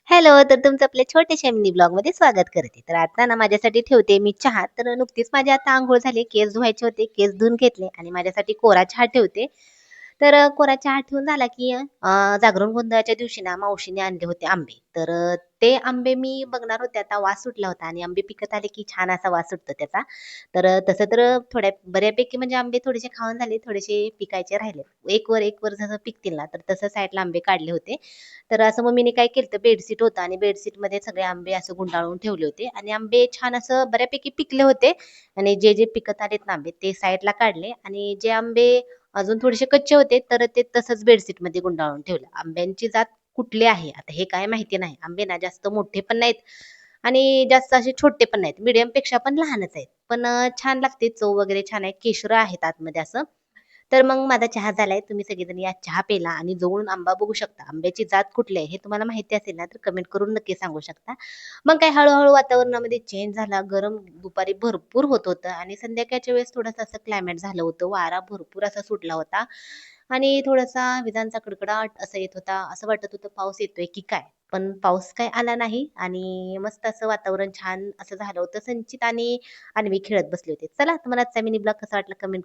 Hello, तर तुमचं आपल्या छोट्याशा मिनी ब्लॉगमध्ये स्वागत करते. तर आता ना माझ्यासाठी ठेवते मी चहा. तर नुकतीच माझी आता अंघोळ झाली, केस धुवायचे होते, केस धुवून घेतले आणि माझ्यासाठी कोरा चहा ठेवते. तर कोरा चहा ठेवून झाला की जागरण गोंधळाच्या दिवशी ना मावशीने आणले होते आंबे. तर ते आंबे मी बघणार होते, आता वास सुटला होता आणि आंबे पिकत आले की छान असा वास सुटतो त्याचा. तर तसं तर थोड्या बऱ्यापैकी म्हणजे आंबे थोडेसे खाऊन झाले, थोडेसे पिकायचे राहिले. एक वर जसं पिकतील ना, तर तसं साईडला आंबे काढले होते. तर असं मम्मीने काय केलं होतं, बेडशीट होतं आणि बेडशीटमध्ये सगळे आंबे असं गुंडाळून ठेवले होते आणि आंबे छान असं बऱ्यापैकी पिकले होते आणि जे पिकत आलेत ना आंबे ते साईडला काढले आणि जे आंबे अजून थोडेसे कच्चे होते तर ते तसंच बेडशीटमध्ये गुंडाळून ठेवलं. आंब्यांची जात कुठली आहे आता हे काय माहिती नाही. आंबे ना जास्त मोठे पण नाहीत आणि जास्त असे छोटे पण नाहीत. मीडियम पेक्षा पण लहानच आहेत. पण छान लागते, चव वगैरे छान आहे. केशर आहेत आतमध्ये असं. तर मग माझा चहा झालाय. तुम्ही सगळेजण या चहा प्यायला आणि जवळून आंबा बघू शकता. आंब्याची जात कुठली आहे हे तुम्हाला माहिती असेल ना, तर कमेंट करून नक्की सांगू शकता. मग काय हळू-हळू वातावरणामध्ये चेंज झाला. गरम दुपारी भरपूर होत होतं आणि संध्याकाळच्या वेळेस थोडंसं असं क्लायमेट झालं होतं. वारा भरपूर असा सुटला होता आणि थोडासा विजांचा कडकडाट असा येत होता. असं वाटत होतं पाऊस येतोय की काय? पण पाऊस काय आला नाही आणि मस्त असं वातावरण छान असं झालं होतं. संचित आणि अन्वी खेळत बसले होते. चला तुम्हाला आजचा मिनी ब्लॉग कसा वाटला कमेंट